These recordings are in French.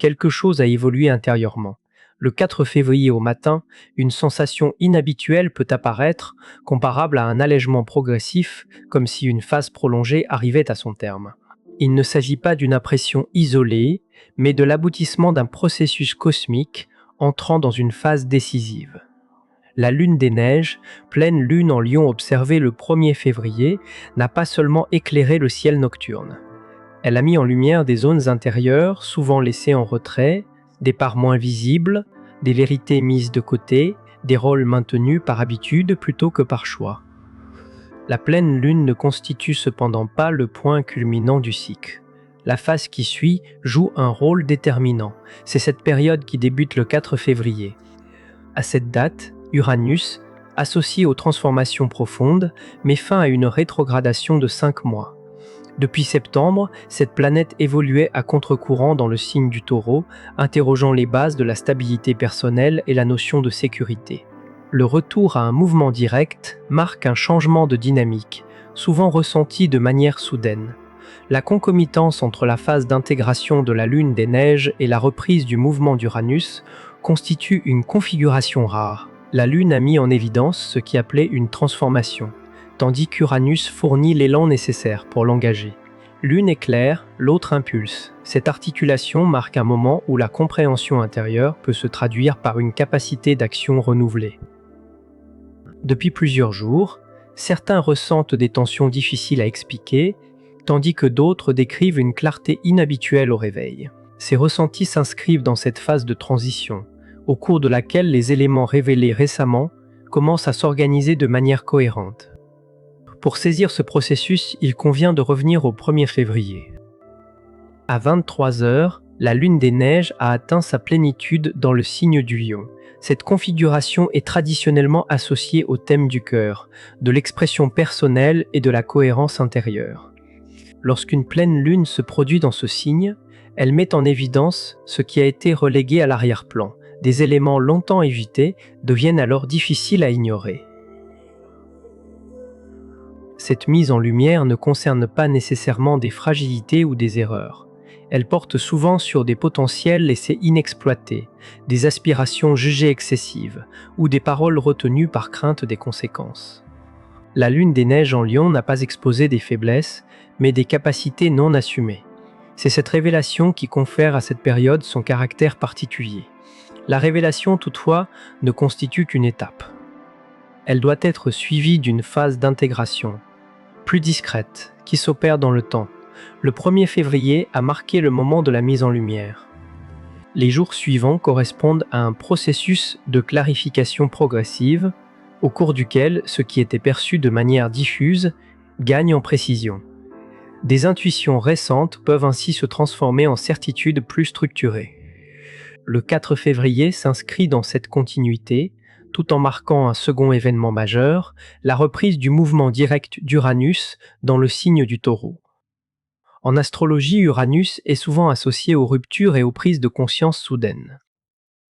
quelque chose a évolué intérieurement. Le 4 février au matin, une sensation inhabituelle peut apparaître, comparable à un allègement progressif, comme si une phase prolongée arrivait à son terme. Il ne s'agit pas d'une impression isolée, mais de l'aboutissement d'un processus cosmique entrant dans une phase décisive. La lune des neiges, pleine lune en Lion observée le 1er février, n'a pas seulement éclairé le ciel nocturne. Elle a mis en lumière des zones intérieures, souvent laissées en retrait, des parts moins visibles, des vérités mises de côté, des rôles maintenus par habitude plutôt que par choix. La pleine lune ne constitue cependant pas le point culminant du cycle. La phase qui suit joue un rôle déterminant. C'est cette période qui débute le 4 février. À cette date, Uranus, associé aux transformations profondes, met fin à une rétrogradation de 5 mois. Depuis septembre, cette planète évoluait à contre-courant dans le signe du Taureau, interrogeant les bases de la stabilité personnelle et la notion de sécurité. Le retour à un mouvement direct marque un changement de dynamique, souvent ressenti de manière soudaine. La concomitance entre la phase d'intégration de la lune des neiges et la reprise du mouvement d'Uranus constitue une configuration rare. La lune a mis en évidence ce qui appelait une transformation, tandis qu'Uranus fournit l'élan nécessaire pour l'engager. L'une éclaire, l'autre impulse. Cette articulation marque un moment où la compréhension intérieure peut se traduire par une capacité d'action renouvelée. Depuis plusieurs jours, certains ressentent des tensions difficiles à expliquer, tandis que d'autres décrivent une clarté inhabituelle au réveil. Ces ressentis s'inscrivent dans cette phase de transition, au cours de laquelle les éléments révélés récemment commencent à s'organiser de manière cohérente. Pour saisir ce processus, il convient de revenir au 1er février. À 23 h, la lune des neiges a atteint sa plénitude dans le signe du Lion. Cette configuration est traditionnellement associée au thème du cœur, de l'expression personnelle et de la cohérence intérieure. Lorsqu'une pleine lune se produit dans ce signe, elle met en évidence ce qui a été relégué à l'arrière-plan. Des éléments longtemps évités deviennent alors difficiles à ignorer. Cette mise en lumière ne concerne pas nécessairement des fragilités ou des erreurs. Elle porte souvent sur des potentiels laissés inexploités, des aspirations jugées excessives ou des paroles retenues par crainte des conséquences. La lune des neiges en Lion n'a pas exposé des faiblesses, mais des capacités non assumées. C'est cette révélation qui confère à cette période son caractère particulier. La révélation, toutefois, ne constitue qu'une étape. Elle doit être suivie d'une phase d'intégration, plus discrète, qui s'opère dans le temps. Le 1er février a marqué le moment de la mise en lumière. Les jours suivants correspondent à un processus de clarification progressive, au cours duquel ce qui était perçu de manière diffuse gagne en précision. Des intuitions récentes peuvent ainsi se transformer en certitudes plus structurées. Le 4 février s'inscrit dans cette continuité, tout en marquant un second événement majeur, la reprise du mouvement direct d'Uranus dans le signe du Taureau. En astrologie, Uranus est souvent associé aux ruptures et aux prises de conscience soudaines.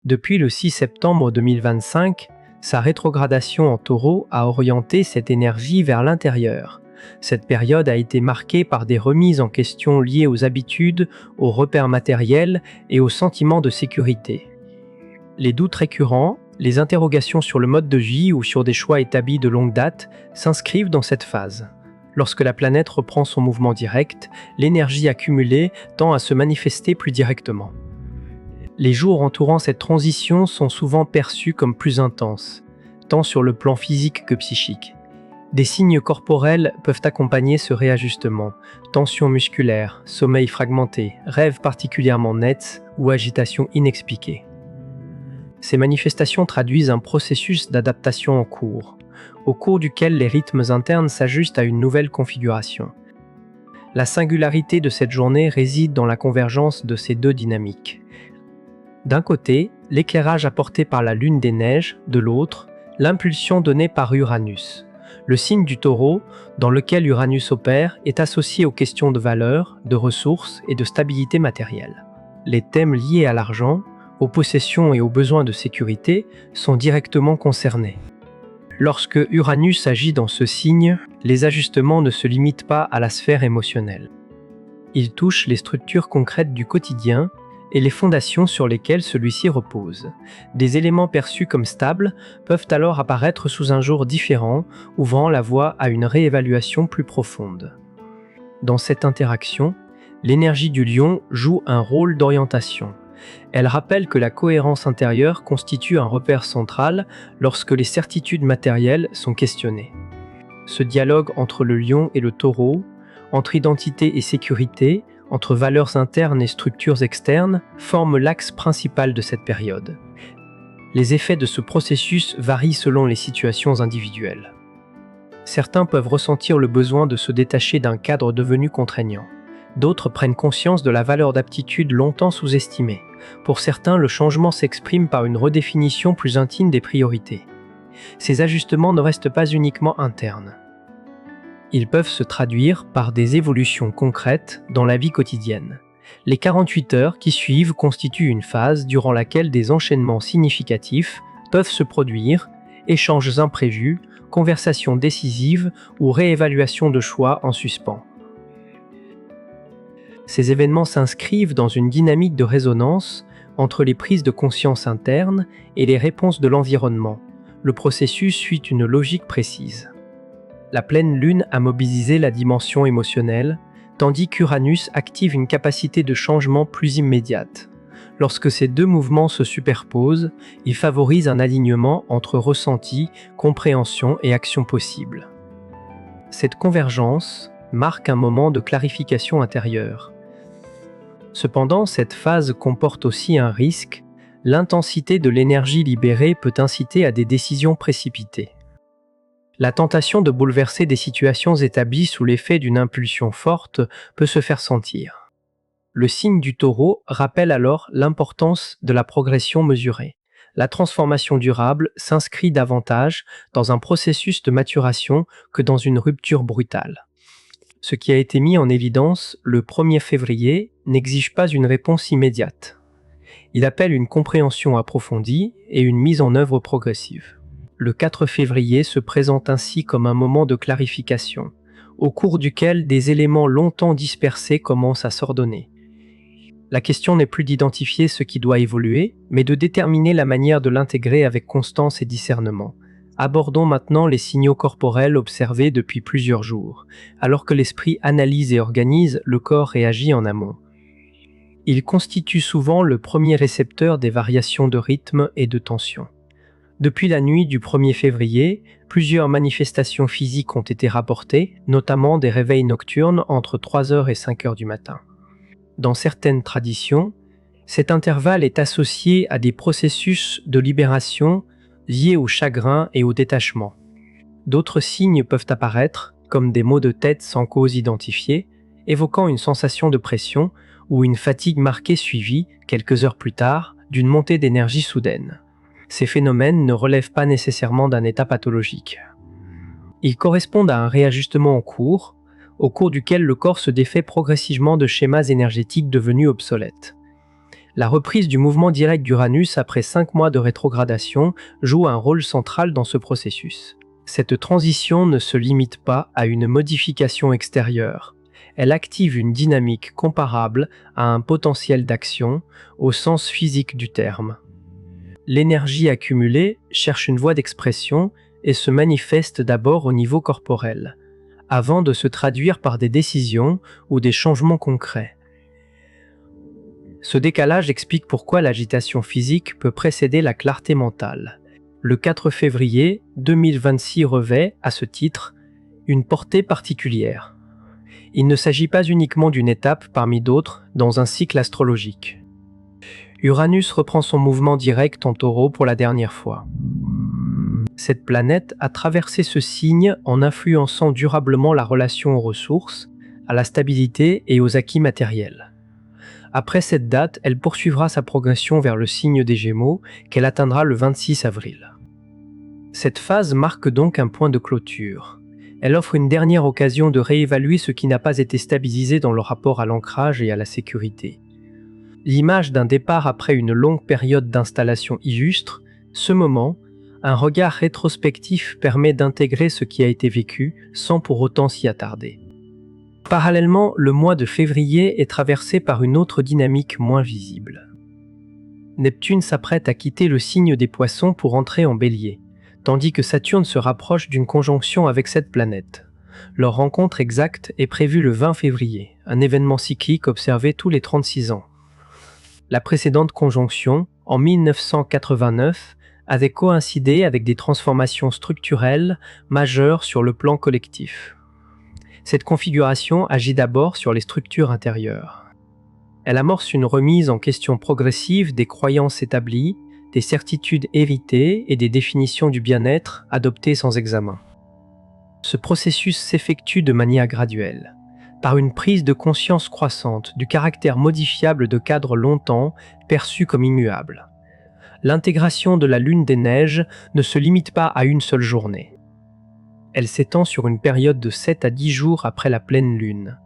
Depuis le 6 septembre 2025, sa rétrogradation en Taureau a orienté cette énergie vers l'intérieur. Cette période a été marquée par des remises en question liées aux habitudes, aux repères matériels et aux sentiments de sécurité. Les doutes récurrents, les interrogations sur le mode de vie ou sur des choix établis de longue date s'inscrivent dans cette phase. Lorsque la planète reprend son mouvement direct, l'énergie accumulée tend à se manifester plus directement. Les jours entourant cette transition sont souvent perçus comme plus intenses, tant sur le plan physique que psychique. Des signes corporels peuvent accompagner ce réajustement, tensions musculaires, sommeil fragmenté, rêves particulièrement nets ou agitation inexpliquée. Ces manifestations traduisent un processus d'adaptation en cours, au cours duquel les rythmes internes s'ajustent à une nouvelle configuration. La singularité de cette journée réside dans la convergence de ces deux dynamiques. D'un côté, l'éclairage apporté par la lune des neiges, de l'autre, l'impulsion donnée par Uranus. Le signe du Taureau, dans lequel Uranus opère, est associé aux questions de valeur, de ressources et de stabilité matérielle. Les thèmes liés à l'argent, aux possessions et aux besoins de sécurité sont directement concernés. Lorsque Uranus agit dans ce signe, les ajustements ne se limitent pas à la sphère émotionnelle. Ils touchent les structures concrètes du quotidien et les fondations sur lesquelles celui-ci repose. Des éléments perçus comme stables peuvent alors apparaître sous un jour différent, ouvrant la voie à une réévaluation plus profonde. Dans cette interaction, l'énergie du lion joue un rôle d'orientation. Elle rappelle que la cohérence intérieure constitue un repère central lorsque les certitudes matérielles sont questionnées. Ce dialogue entre le lion et le taureau, entre identité et sécurité, entre valeurs internes et structures externes, forme l'axe principal de cette période. Les effets de ce processus varient selon les situations individuelles. Certains peuvent ressentir le besoin de se détacher d'un cadre devenu contraignant. D'autres prennent conscience de la valeur d'aptitude longtemps sous-estimée. Pour certains, le changement s'exprime par une redéfinition plus intime des priorités. Ces ajustements ne restent pas uniquement internes. Ils peuvent se traduire par des évolutions concrètes dans la vie quotidienne. Les 48 heures qui suivent constituent une phase durant laquelle des enchaînements significatifs peuvent se produire, échanges imprévus, conversations décisives ou réévaluation de choix en suspens. Ces événements s'inscrivent dans une dynamique de résonance entre les prises de conscience internes et les réponses de l'environnement. Le processus suit une logique précise. La pleine lune a mobilisé la dimension émotionnelle, tandis qu'Uranus active une capacité de changement plus immédiate. Lorsque ces deux mouvements se superposent, ils favorisent un alignement entre ressenti, compréhension et action possible. Cette convergence marque un moment de clarification intérieure. Cependant, cette phase comporte aussi un risque. L'intensité de l'énergie libérée peut inciter à des décisions précipitées. La tentation de bouleverser des situations établies sous l'effet d'une impulsion forte peut se faire sentir. Le signe du taureau rappelle alors l'importance de la progression mesurée. La transformation durable s'inscrit davantage dans un processus de maturation que dans une rupture brutale. Ce qui a été mis en évidence le 1er février n'exige pas une réponse immédiate. Il appelle une compréhension approfondie et une mise en œuvre progressive. Le 4 février se présente ainsi comme un moment de clarification, au cours duquel des éléments longtemps dispersés commencent à s'ordonner. La question n'est plus d'identifier ce qui doit évoluer, mais de déterminer la manière de l'intégrer avec constance et discernement. Abordons maintenant les signaux corporels observés depuis plusieurs jours. Alors que l'esprit analyse et organise, le corps réagit en amont. Il constitue souvent le premier récepteur des variations de rythme et de tension. Depuis la nuit du 1er février, plusieurs manifestations physiques ont été rapportées, notamment des réveils nocturnes entre 3h et 5h du matin. Dans certaines traditions, cet intervalle est associé à des processus de libération liés au chagrin et au détachement. D'autres signes peuvent apparaître, comme des maux de tête sans cause identifiée, évoquant une sensation de pression ou une fatigue marquée suivie, quelques heures plus tard, d'une montée d'énergie soudaine. Ces phénomènes ne relèvent pas nécessairement d'un état pathologique. Ils correspondent à un réajustement en cours, au cours duquel le corps se défait progressivement de schémas énergétiques devenus obsolètes. La reprise du mouvement direct d'Uranus après 5 mois de rétrogradation joue un rôle central dans ce processus. Cette transition ne se limite pas à une modification extérieure. Elle active une dynamique comparable à un potentiel d'action au sens physique du terme. L'énergie accumulée cherche une voie d'expression et se manifeste d'abord au niveau corporel, avant de se traduire par des décisions ou des changements concrets. Ce décalage explique pourquoi l'agitation physique peut précéder la clarté mentale. Le 4 février 2026 revêt, à ce titre, une portée particulière. Il ne s'agit pas uniquement d'une étape parmi d'autres dans un cycle astrologique. Uranus reprend son mouvement direct en Taureau pour la dernière fois. Cette planète a traversé ce signe en influençant durablement la relation aux ressources, à la stabilité et aux acquis matériels. Après cette date, elle poursuivra sa progression vers le signe des Gémeaux, qu'elle atteindra le 26 avril. Cette phase marque donc un point de clôture. Elle offre une dernière occasion de réévaluer ce qui n'a pas été stabilisé dans le rapport à l'ancrage et à la sécurité. L'image d'un départ après une longue période d'installation illustre ce moment. Un regard rétrospectif permet d'intégrer ce qui a été vécu sans pour autant s'y attarder. Parallèlement, le mois de février est traversé par une autre dynamique moins visible. Neptune s'apprête à quitter le signe des Poissons pour entrer en Bélier, tandis que Saturne se rapproche d'une conjonction avec cette planète. Leur rencontre exacte est prévue le 20 février, un événement cyclique observé tous les 36 ans. La précédente conjonction, en 1989, avait coïncidé avec des transformations structurelles majeures sur le plan collectif. Cette configuration agit d'abord sur les structures intérieures. Elle amorce une remise en question progressive des croyances établies, des certitudes héritées et des définitions du bien-être adoptées sans examen. Ce processus s'effectue de manière graduelle, par une prise de conscience croissante du caractère modifiable de cadres longtemps perçus comme immuables. L'intégration de la lune des neiges ne se limite pas à une seule journée. Elle s'étend sur une période de 7 à 10 jours après la pleine lune.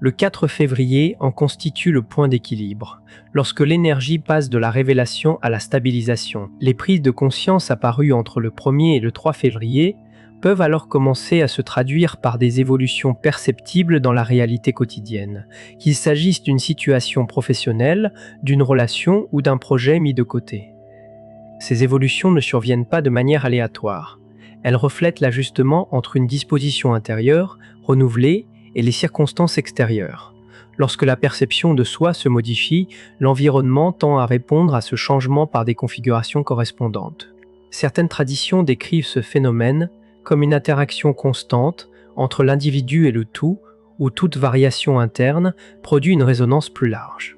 Le 4 février en constitue le point d'équilibre, lorsque l'énergie passe de la révélation à la stabilisation. Les prises de conscience apparues entre le 1er et le 3 février peuvent alors commencer à se traduire par des évolutions perceptibles dans la réalité quotidienne, qu'il s'agisse d'une situation professionnelle, d'une relation ou d'un projet mis de côté. Ces évolutions ne surviennent pas de manière aléatoire. Elles reflètent l'ajustement entre une disposition intérieure, renouvelée, et les circonstances extérieures. Lorsque la perception de soi se modifie, l'environnement tend à répondre à ce changement par des configurations correspondantes. Certaines traditions décrivent ce phénomène comme une interaction constante entre l'individu et le tout, où toute variation interne produit une résonance plus large.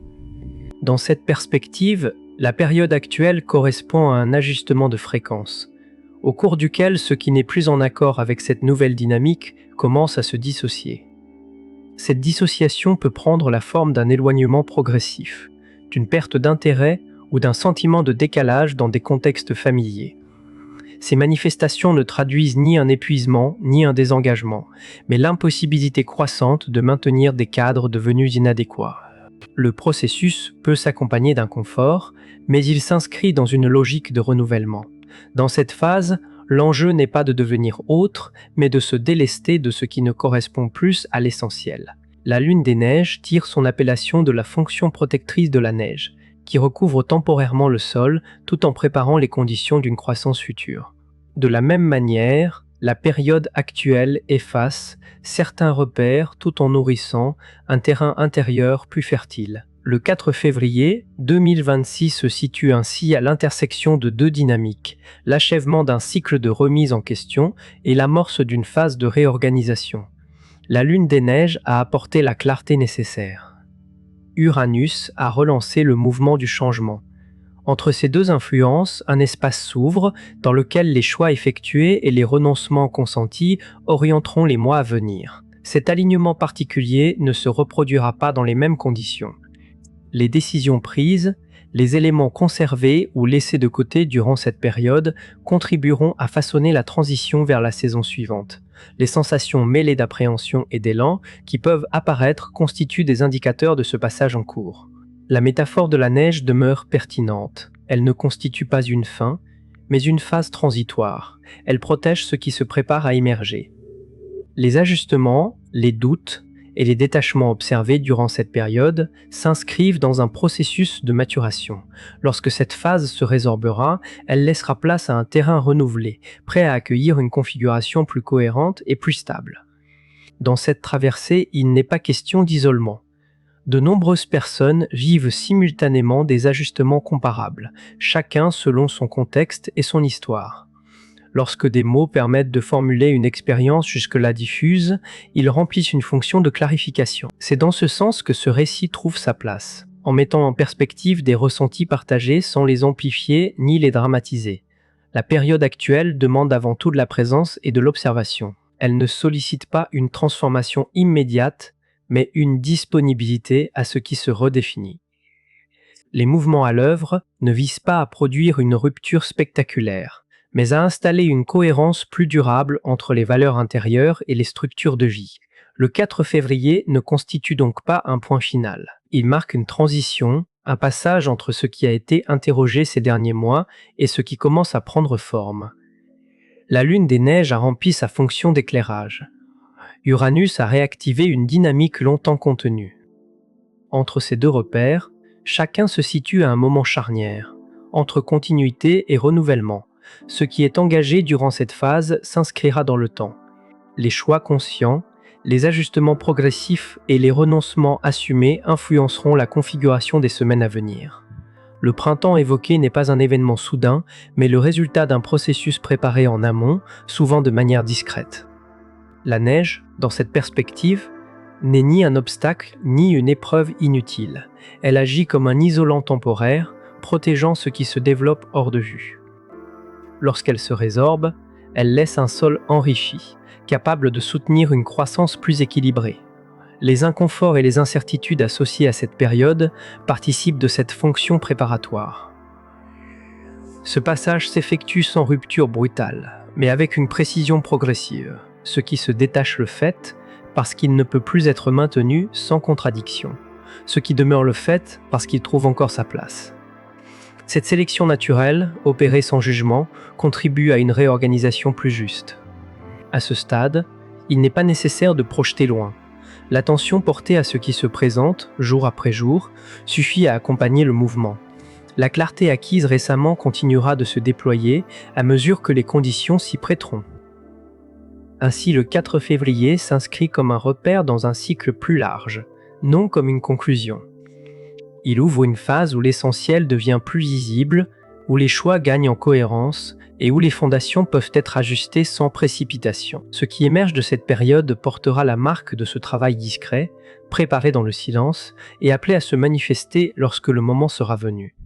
Dans cette perspective, la période actuelle correspond à un ajustement de fréquence, au cours duquel ce qui n'est plus en accord avec cette nouvelle dynamique commence à se dissocier. Cette dissociation peut prendre la forme d'un éloignement progressif, d'une perte d'intérêt ou d'un sentiment de décalage dans des contextes familiers. Ces manifestations ne traduisent ni un épuisement ni un désengagement, mais l'impossibilité croissante de maintenir des cadres devenus inadéquats. Le processus peut s'accompagner d'un confort, mais il s'inscrit dans une logique de renouvellement. Dans cette phase, l'enjeu n'est pas de devenir autre, mais de se délester de ce qui ne correspond plus à l'essentiel. La lune des neiges tire son appellation de la fonction protectrice de la neige, qui recouvre temporairement le sol tout en préparant les conditions d'une croissance future. De la même manière, la période actuelle efface certains repères tout en nourrissant un terrain intérieur plus fertile. Le 4 février 2026 se situe ainsi à l'intersection de deux dynamiques, l'achèvement d'un cycle de remise en question et l'amorce d'une phase de réorganisation. La lune des neiges a apporté la clarté nécessaire. Uranus a relancé le mouvement du changement. Entre ces deux influences, un espace s'ouvre dans lequel les choix effectués et les renoncements consentis orienteront les mois à venir. Cet alignement particulier ne se reproduira pas dans les mêmes conditions. Les décisions prises, les éléments conservés ou laissés de côté durant cette période contribueront à façonner la transition vers la saison suivante. Les sensations mêlées d'appréhension et d'élan qui peuvent apparaître constituent des indicateurs de ce passage en cours. La métaphore de la neige demeure pertinente. Elle ne constitue pas une fin, mais une phase transitoire. Elle protège ce qui se prépare à émerger. Les ajustements, les doutes et les détachements observés durant cette période s'inscrivent dans un processus de maturation. Lorsque cette phase se résorbera, elle laissera place à un terrain renouvelé, prêt à accueillir une configuration plus cohérente et plus stable. Dans cette traversée, il n'est pas question d'isolement. De nombreuses personnes vivent simultanément des ajustements comparables, chacun selon son contexte et son histoire. Lorsque des mots permettent de formuler une expérience jusque-là diffuse, ils remplissent une fonction de clarification. C'est dans ce sens que ce récit trouve sa place, en mettant en perspective des ressentis partagés sans les amplifier ni les dramatiser. La période actuelle demande avant tout de la présence et de l'observation. Elle ne sollicite pas une transformation immédiate, mais une disponibilité à ce qui se redéfinit. Les mouvements à l'œuvre ne visent pas à produire une rupture spectaculaire, mais à installer une cohérence plus durable entre les valeurs intérieures et les structures de vie. Le 4 février ne constitue donc pas un point final. Il marque une transition, un passage entre ce qui a été interrogé ces derniers mois et ce qui commence à prendre forme. La lune des neiges a rempli sa fonction d'éclairage. Uranus a réactivé une dynamique longtemps contenue. Entre ces deux repères, chacun se situe à un moment charnière, entre continuité et renouvellement. Ce qui est engagé durant cette phase s'inscrira dans le temps. Les choix conscients, les ajustements progressifs et les renoncements assumés influenceront la configuration des semaines à venir. Le printemps évoqué n'est pas un événement soudain, mais le résultat d'un processus préparé en amont, souvent de manière discrète. La neige, dans cette perspective, n'est ni un obstacle ni une épreuve inutile. Elle agit comme un isolant temporaire, protégeant ce qui se développe hors de vue. Lorsqu'elle se résorbe, elle laisse un sol enrichi, capable de soutenir une croissance plus équilibrée. Les inconforts et les incertitudes associées à cette période participent de cette fonction préparatoire. Ce passage s'effectue sans rupture brutale, mais avec une précision progressive, ce qui se détache le fait parce qu'il ne peut plus être maintenu sans contradiction, ce qui demeure le fait parce qu'il trouve encore sa place. Cette sélection naturelle, opérée sans jugement, contribue à une réorganisation plus juste. À ce stade, il n'est pas nécessaire de projeter loin. L'attention portée à ce qui se présente, jour après jour, suffit à accompagner le mouvement. La clarté acquise récemment continuera de se déployer à mesure que les conditions s'y prêteront. Ainsi, le 4 février s'inscrit comme un repère dans un cycle plus large, non comme une conclusion. Il ouvre une phase où l'essentiel devient plus visible, où les choix gagnent en cohérence et où les fondations peuvent être ajustées sans précipitation. Ce qui émerge de cette période portera la marque de ce travail discret, préparé dans le silence et appelé à se manifester lorsque le moment sera venu.